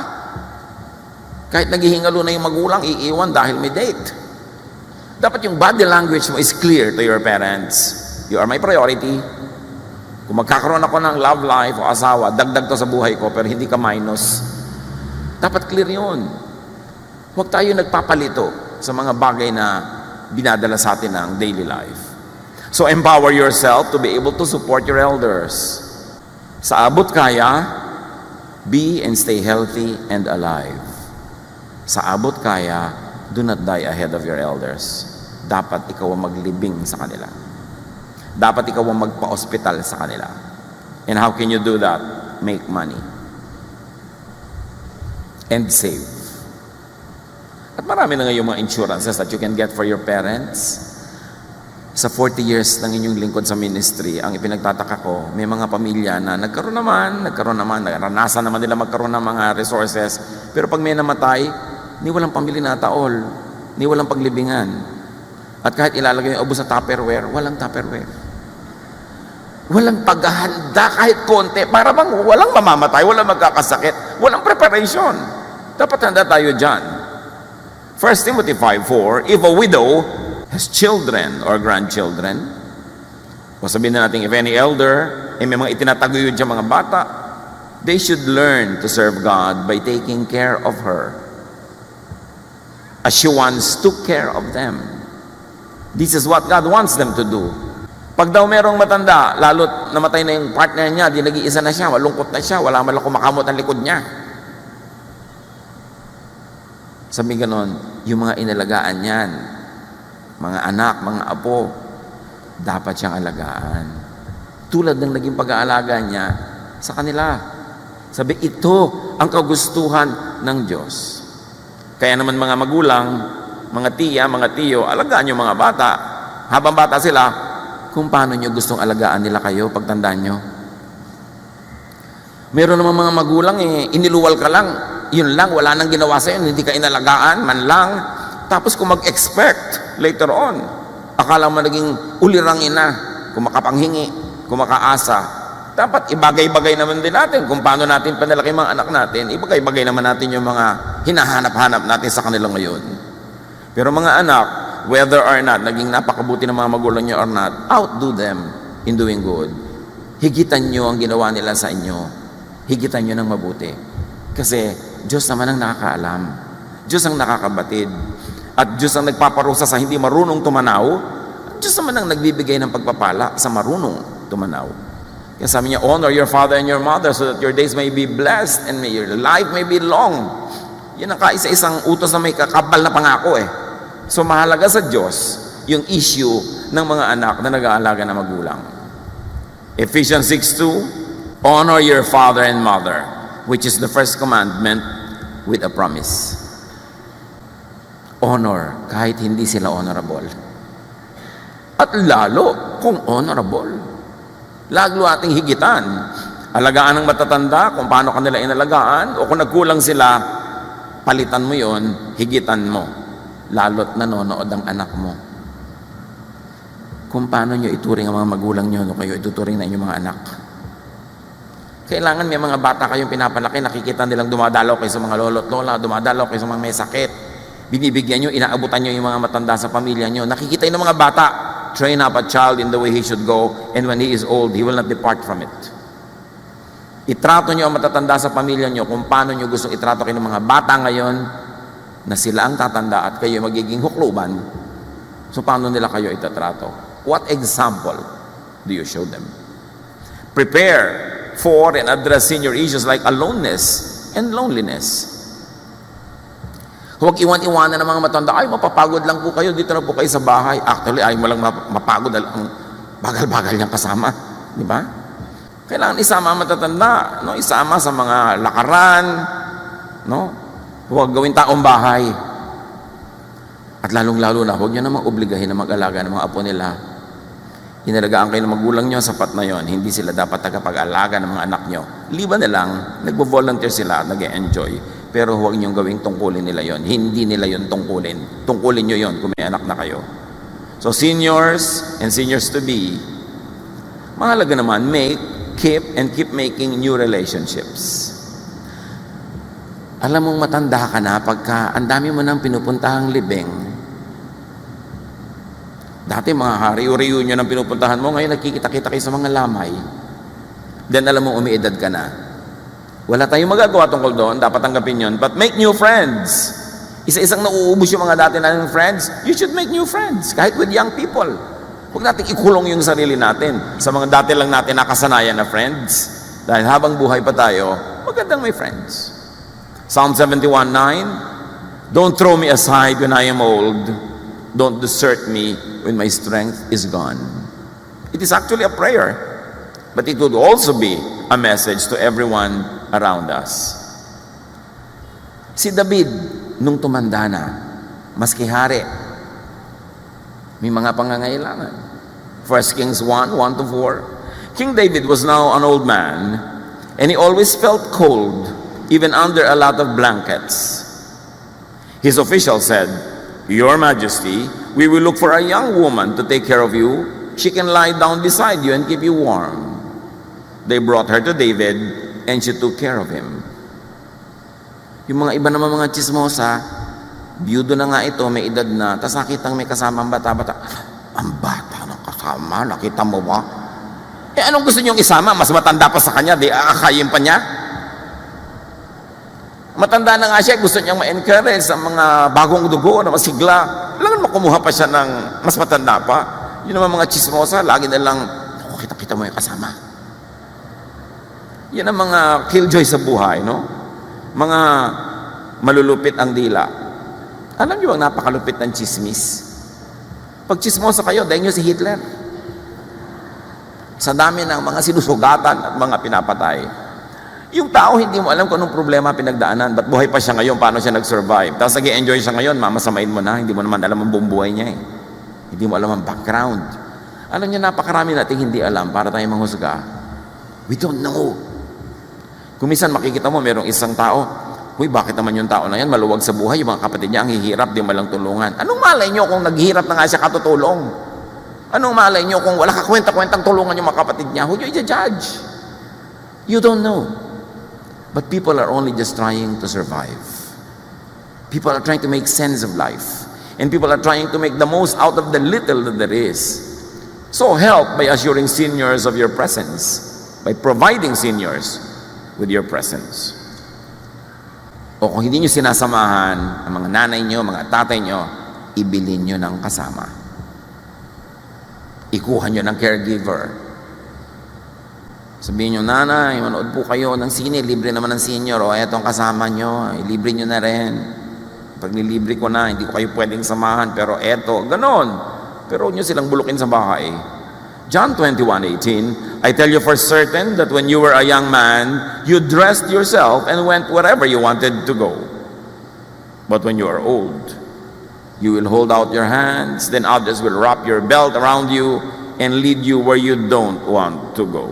S1: Kahit naghihingalo na yung magulang, iiwan dahil may date. Dapat yung body language mo is clear to your parents. You are my priority. Kung magkakaroon ako ng love life o asawa, dagdag to sa buhay ko pero hindi ka minus. Dapat clear yun. Huwag tayo nagpapalito sa mga bagay na binadala sa atin ng daily life. So empower yourself to be able to support your elders. Sa abot kaya, be and stay healthy and alive. Sa abot kaya, do not die ahead of your elders. Dapat ikaw ang maglibing sa kanila. Dapat ikaw ang magpa-hospital sa kanila. And how can you do that? Make money. And save. At marami na ngayong mga insurances that you can get for your parents. Sa 40 years ng inyong lingkod sa ministry, ang ipinagtataka ko, may mga pamilya na nagkaroon naman, naranasan naman nila magkaroon ng mga resources, pero pag may namatay, ni walang pambili na taol, ni walang paglibingan. At kahit ilalagay yung ubos sa Tupperware, walang Tupperware. Walang paghahanda kahit konti, para bang walang mamamatay, walang magkakasakit, walang preparation. Dapat handa tayo dyan. 1 Timothy 5:4, if a widow has children or grandchildren, o sabihin na natin, if any elder, may mga itinataguyod siya mga bata, they should learn to serve God by taking care of her, as she once took care of them. This is what God wants them to do. Pag daw merong matanda, lalo't namatay na yung partner niya, di nag-iisa na siya, malungkot na siya, wala man lang kumakamot ang likod niya. Sabi ganon, yung mga inalagaan niyan, mga anak, mga apo, dapat siyang alagaan. Tulad ng naging pag-aalaga niya sa kanila. Sabi, ito ang kagustuhan ng Diyos. Kaya naman mga magulang, mga tiya, mga tiyo, alagaan yung mga bata. Habang bata sila, kung paano nyo gustong alagaan nila kayo pagtandaan nyo. Meron naman mga magulang, iniluwal ka lang, yun lang, wala nang ginawa sa'yo, hindi ka inalagaan, man lang. Tapos kung mag-expect later on, akala mo naging ulirangin na, kung makapanghingi, kung makaasa. Dapat ibagay-bagay naman din natin kung paano natin panalaki mga anak natin. Ibagay-bagay naman natin yung mga hinahanap-hanap natin sa kanila ngayon. Pero mga anak, whether or not, naging napakabuti ng mga magulang nyo or not, outdo them in doing good. Higitan nyo ang ginawa nila sa inyo. Higitan nyo ng mabuti. Kasi Diyos naman ang nakakaalam. Diyos ang nakakabatid. At Diyos ang nagpaparusa sa hindi marunong tumanaw. Diyos naman ang nagbibigay ng pagpapala sa marunong tumanaw. Kaya sabi niya, honor your father and your mother so that your days may be blessed and may your life may be long. Yan ang kaisa-isang utos na may kakabal na pangako So mahalaga sa Diyos yung issue ng mga anak na nag-aalaga na magulang. Ephesians 6:2, honor your father and mother, which is the first commandment with a promise. Honor kahit hindi sila honorable. At lalo kung honorable. Lalo ating higitan. Alagaan ng matatanda kung paano kanila inalagaan o kung nagkulang sila, palitan mo yon, higitan mo. Lalo't nanonood ang anak mo. Kung paano nyo ituring ang mga magulang nyo no kayo ituturing na inyong mga anak. Kailangan may mga bata kayong pinapalaki, nakikita nilang dumadalaw kayo sa mga lolo't lola, dumadalaw kayo sa mga may sakit. Binibigyan nyo, inaabutan nyo yung mga matanda sa pamilya nyo. Nakikita yun ng mga bata. Train up a child in the way he should go, and when he is old, he will not depart from it. Itrato nyo ang matatanda sa pamilya nyo kung paano nyo gustong itrato kayo ng mga bata ngayon na sila ang tatanda at kayo magiging hukluban. So paano nila kayo itatrato? What example do you show them? Prepare for and address senior issues like aloneness and loneliness. Huwag iwan-iwanan ng mga matanda, ay mapapagod lang po kayo, dito na po kayo sa bahay. Actually, ay mo lang mapagod ang bagal-bagal niyang kasama. Di ba? Kailangan isama ang matatanda, no? Isama sa mga lakaran, no? Huwag gawin taong bahay. At lalong-lalo na, huwag niyo namang obligahin na mag-alaga ng mga apo nila. Inalagaan kayo ng magulang niyo, sapat na yon. Hindi sila dapat tagapag-alaga ng mga anak niyo. Liban na lang, nagvo-volunteer sila at nag-enjoy. Pero huwag niyong gawing tungkulin nila yon. Hindi nila yon tungkulin. Tungkulin niyo yon kung may anak na kayo. So seniors and seniors to be, mahalaga naman, keep making new relationships. Alam mong matanda ka na pagka ang dami mo nang pinupuntahang libing. Dati mga reunion ang pinupuntahan mo, ngayon nakikita-kita kayo sa mga lamay. Then alam mo umiedad ka na. Wala tayong magagawa tungkol doon, dapat tanggapin yun. But make new friends. Isa-isang nauubos yung mga dati nating friends, you should make new friends, kahit with young people. Huwag natin ikulong yung sarili natin sa mga dati lang natin nakasanayan na friends. Dahil habang buhay pa tayo, magandang may friends. Psalm 71:9, don't throw me aside when I am old. Don't desert me when my strength is gone. It is actually a prayer, but it would also be a message to everyone around us. Si David, nung tumanda na, maski hari, may mga pangangailangan. 1 Kings 1:1-4. King David was now an old man, and he always felt cold, even under a lot of blankets. His official said, "Your Majesty, we will look for a young woman to take care of you. She can lie down beside you and keep you warm." They brought her to David, and she took care of him. Yung mga iba naman mga chismosa, biyudo na nga ito, may edad na, tapos nakitang may kasama ang bata-bata. Ang bata ng kasama, nakita mo ba? Anong gusto niyong isama? Mas matanda pa sa kanya, di aakayin pa niya? Matanda na nga siya, gusto niyang ma-encourage sa mga bagong dugo na masigla. Kailangan makumuha pa siya ng mas matanda pa. Yun naman mga chismosa, lagi na lang, kita-kita mo yung kasama. Yan ang mga killjoy sa buhay, no? Mga malulupit ang dila. Alam niyo ang napakalupit ng chismis? Pag chismosa kayo, dahil niyo si Hitler. Sa dami ng mga sinusugatan at mga pinapatay. Yung tao, hindi mo alam kung anong problema pinagdaanan. Ba't buhay pa siya ngayon? Paano siya nag-survive? Tapos nag-enjoy siya ngayon, mamasamain mo na. Hindi mo naman alam ang buong buhay niya eh. Hindi mo alam ang background. Alam niyo, napakarami nating hindi alam para tayo manghusga. We don't know. Kung minsan makikita mo, merong isang tao, uy, bakit naman yung tao na yan, maluwag sa buhay, yung mga kapatid niya, ang hihirap, di malang tulungan. Anong malay niyo kung naghihirap na nga siya katutulong? Anong malay niyo kung wala ka kwenta-kwentang tulungan yung mga kapatid niya? Who do you judge? You don't know. But people are only just trying to survive. People are trying to make sense of life. And people are trying to make the most out of the little that there is. So help by assuring seniors of your presence, by providing seniors with your presence. O kung hindi nyo sinasamahan ang mga nanay nyo, mga tatay nyo, ibilin nyo ng kasama. Ikuha nyo ng caregiver. Sabihin nyo, nanay, manood po kayo ng sine, libre naman ng senior, o etong kasama nyo, libre nyo na rin. Pag nilibre ko na, hindi ko kayo pwedeng samahan, pero eto, ganon. Pero huwag nyo silang bulukin sa bahay. John 21:18, I tell you for certain that when you were a young man, you dressed yourself and went wherever you wanted to go. But when you are old, you will hold out your hands, then others will wrap your belt around you and lead you where you don't want to go.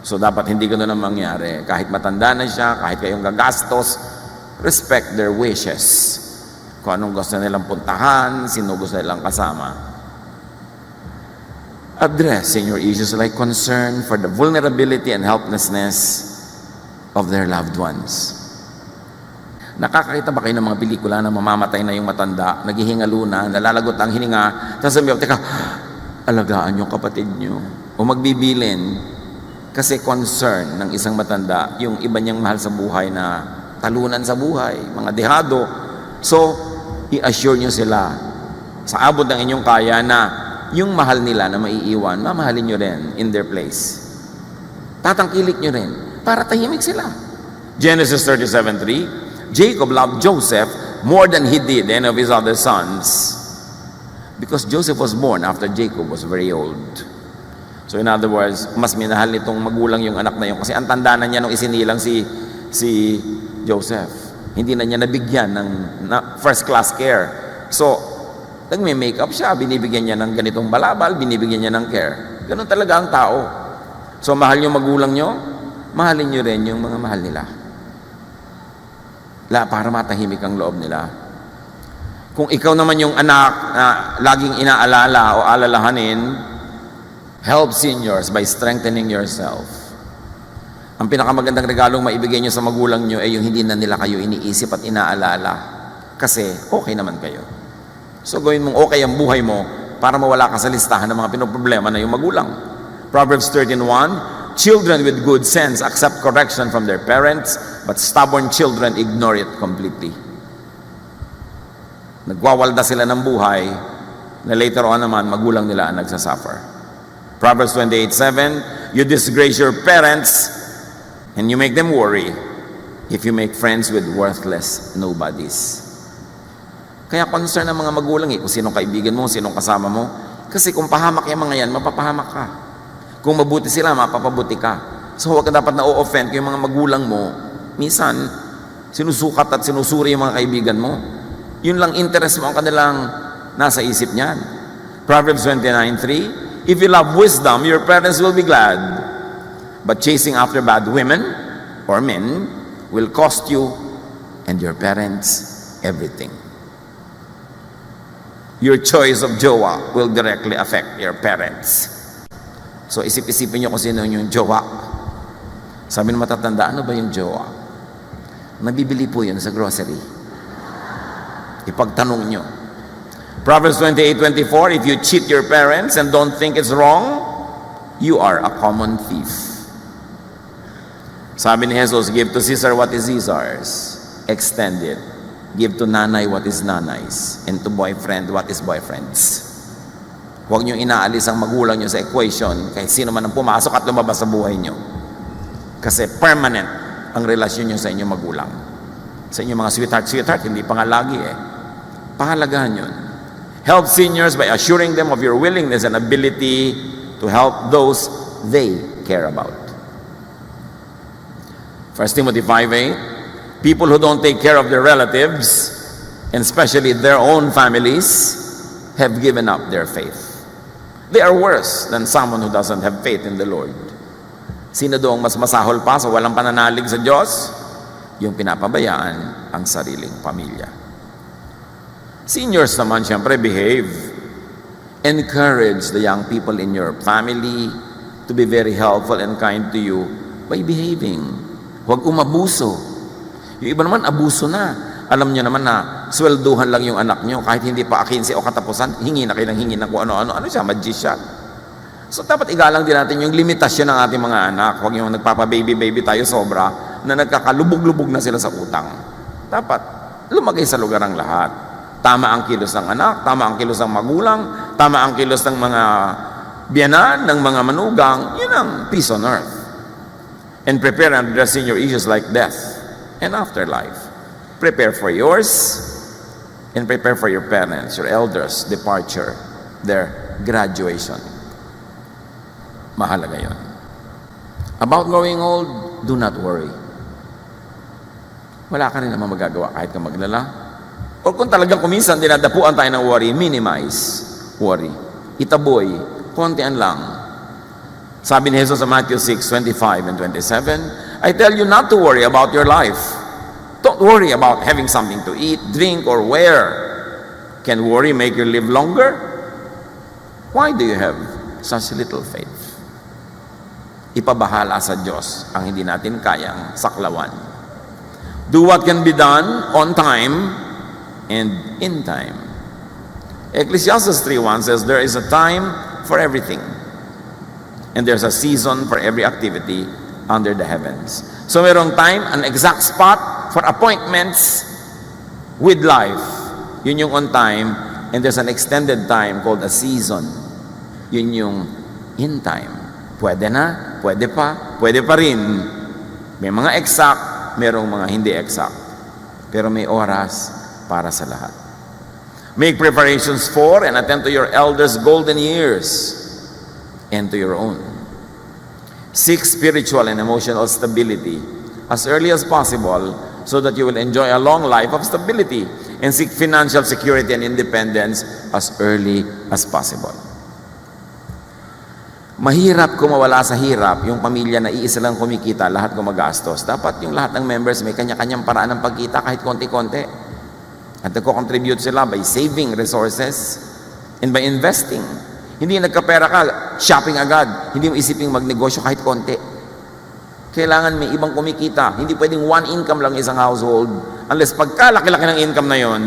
S1: So dapat hindi ganun ang mangyari. Kahit matanda na siya, kahit kayong gagastos, respect their wishes. Kung anong gusto nilang puntahan, sino gusto nilang kasama. Address senior issues like concern for the vulnerability and helplessness of their loved ones. Nakakakita ba kayo ng mga pelikula na mamamatay na yung matanda, naghihingalo na, nalalagot ang hininga, tapos sabi, teka, alagaan yung kapatid nyo. O magbibilin. Kasi concern ng isang matanda, yung iba niyang mahal sa buhay na talunan sa buhay, mga dehado. So, i-assure nyo sila sa abot ng inyong kaya na yung mahal nila na maiiwan, mamahalin nyo rin in their place. Tatangkilik nyo rin para tahimik sila. Genesis 37:3, Jacob loved Joseph more than he did any of his other sons because Joseph was born after Jacob was very old. So in other words, mas minahal nitong magulang yung anak na yun kasi ang tanda na niya nung isinilang si Joseph. Hindi na niya nabigyan ng first class care. So, nagme-makeup siya, binibigyan niya ng ganitong balabal, binibigyan niya ng care. Ganun talaga ang tao. So, mahal yung magulang nyo, mahalin nyo rin yung mga mahal nila. Para matahimik ang loob nila. Kung ikaw naman yung anak na laging inaalala o alalahanin, help seniors by strengthening yourself. Ang pinakamagandang regalong maibigay nyo sa magulang nyo ay yung hindi na nila kayo iniisip at inaalala. Kasi okay naman kayo. So gawin mong okay ang buhay mo para mawala ka sa listahan ng mga pinoproblema na yung magulang. Proverbs 13:1, children with good sense accept correction from their parents, but stubborn children ignore it completely. Nagwawalda sila ng buhay na later on naman magulang nila ang nagsasuffer. Proverbs 28:7, you disgrace your parents and you make them worry if you make friends with worthless nobodies. Kaya concern ng mga magulang kung sinong kaibigan mo, sinong kasama mo. Kasi kung pahamak yung mga yan, mapapahamak ka. Kung mabuti sila, mapapabuti ka. So huwag ka dapat na-o-offend kung yung mga magulang mo, minsan, sinusukat at sinusuri yung mga kaibigan mo. Yun lang interest mo ang kanilang nasa isip niyan. Proverbs 29:3, if you love wisdom, your parents will be glad. But chasing after bad women or men will cost you and your parents everything. Your choice of jowa will directly affect your parents. So isip-isipin nyo kung sino yung jowa. Sabi ng matatanda, ano ba yung jowa? Nabibili po yun sa grocery. Ipagtanong nyo. Proverbs 28:24, if you cheat your parents and don't think it's wrong, you are a common thief. Sabi ni Jesus, give to Caesar what is Caesar's. Extend it. Give to nanay what is nanay's. And to boyfriend what is boyfriend's. Huwag nyo inaalis ang magulang nyo sa equation kahit sino man ang pumasok at lumabas sa buhay nyo. Kasi permanent ang relasyon nyo sa inyong magulang. Sa inyong mga sweetheart, hindi pa nga lagi Pahalagahan yun. Help seniors by assuring them of your willingness and ability to help those they care about. 1 Timothy 5:8, people who don't take care of their relatives, and especially their own families, have given up their faith. They are worse than someone who doesn't have faith in the Lord. Sino doong mas masahol pa sa walang pananalig sa Diyos? Yung pinapabayaan ang sariling pamilya. Seniors naman, siyempre, behave. Encourage the young people in your family to be very helpful and kind to you by behaving. Huwag umabuso. Yung iba naman, abuso na. Alam nyo naman na swelduhan lang yung anak nyo, kahit hindi pa 15 o katapusan, hingi na kayo ng hingi ng kung ano-ano. Ano siya? Magician. So dapat igalang din natin yung limitasyon ng ating mga anak. Huwag yung nagpapa-baby-baby tayo sobra na nagkakalubog-lubog na sila sa utang. Dapat lumagay sa lugar ang lahat. Tama ang kilos ng anak, tama ang kilos ng magulang, tama ang kilos ng mga biyanan, ng mga manugang. Yun ang peace on earth. And prepare and address your issues like death and afterlife. Prepare for yours and prepare for your parents, your elders' departure, their graduation. Mahalaga yun. About growing old, do not worry. Wala ka rin naman magagawa kahit ka maglala. O kung talagang kuminsan dinadapuan tayo ng worry, minimize worry. Itaboy, kontian lang. Sabi ni Jesus sa Matthew 6:25 and 27, I tell you not to worry about your life. Don't worry about having something to eat, drink, or wear. Can worry make you live longer? Why do you have such little faith? Ipabahala sa Diyos ang hindi natin kayang saklawan. Do what can be done on time and in time. Ecclesiastes 3:1 says, there is a time for everything, and there's a season for every activity under the heavens. So merong time, an exact spot for appointments with life. Yun yung on time, and there's an extended time called a season. Yun yung in time. Pwede na, pwede pa rin. May mga exact, merong mga hindi exact. Pero may oras para sa lahat. Make preparations for and attend to your elders' golden years and to your own. Seek spiritual and emotional stability as early as possible so that you will enjoy a long life of stability, and seek financial security and independence as early as possible. Mahirap kung mawala sa hirap yung pamilya na iisa lang kumikita, lahat gumagastos. Dapat yung lahat ng members may kanya-kanyang paraan ng pagkita kahit konti-konti. At nagko-contribute sila by saving resources and by investing. Hindi nagkapera ka, shopping agad. Hindi mo isiping magnegosyo kahit konti. Kailangan may ibang kumikita. Hindi pwedeng one income lang isang household. Unless pagkalaki-laki ng income na yon,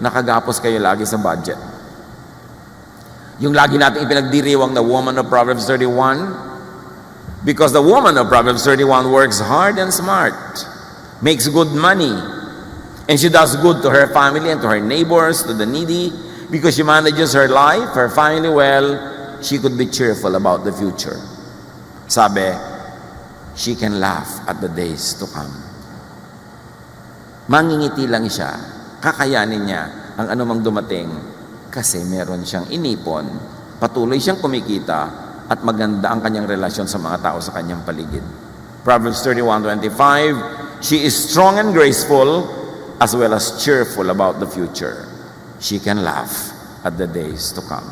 S1: nakagapos kayo lagi sa budget. Yung lagi natin ipinagdiriwang na woman of Proverbs 31, because the woman of Proverbs 31 works hard and smart, makes good money, and she does good to her family and to her neighbors, to the needy, because she manages her life, her family well, she could be cheerful about the future. Sabi, she can laugh at the days to come. Mangingiti lang siya, kakayanin niya ang anumang dumating kasi meron siyang inipon, patuloy siyang kumikita, at maganda ang kanyang relasyon sa mga tao sa kanyang paligid. Proverbs 31:25, she is strong and graceful as well as cheerful about the future. She can laugh at the days to come.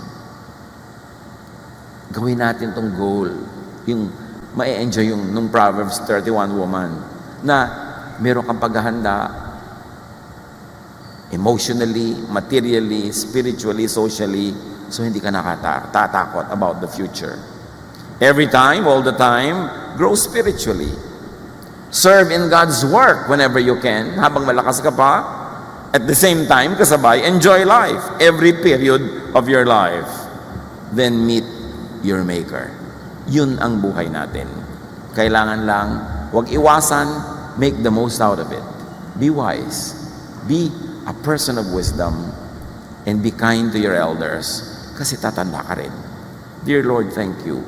S1: Gawin natin tong goal, yung ma-enjoy yung nung Proverbs 31 woman, na meron kang paghahanda emotionally, materially, spiritually, socially, so hindi ka natatakot about the future. Every time, all the time, grow spiritually. Serve in God's work whenever you can, habang malakas ka pa. At the same time, kasabay, enjoy life, every period of your life. Then meet your Maker. Yun ang buhay natin. Kailangan lang, huwag iwasan, make the most out of it. Be wise. Be a person of wisdom, and be kind to your elders, kasi tatanda ka rin. Dear Lord, thank you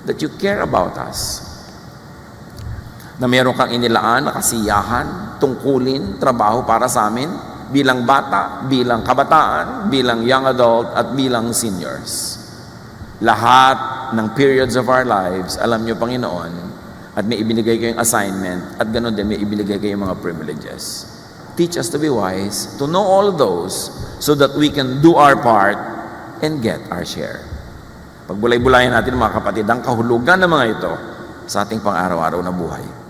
S1: that you care about us. Na meron kang inilaan na kasiyahan, tungkulin, trabaho para sa amin, bilang bata, bilang kabataan, bilang young adult, at bilang seniors. lahat ng periods of our lives, alam nyo, Panginoon, at may ibinigay kayong assignment, at ganoon din, may ibinigay kayong mga privileges. Teach us to be wise, to know all those, so that we can do our part and get our share. Pagbulay-bulayan natin, mga kapatid, ang kahulugan ng mga ito sa ating pang-araw-araw na buhay.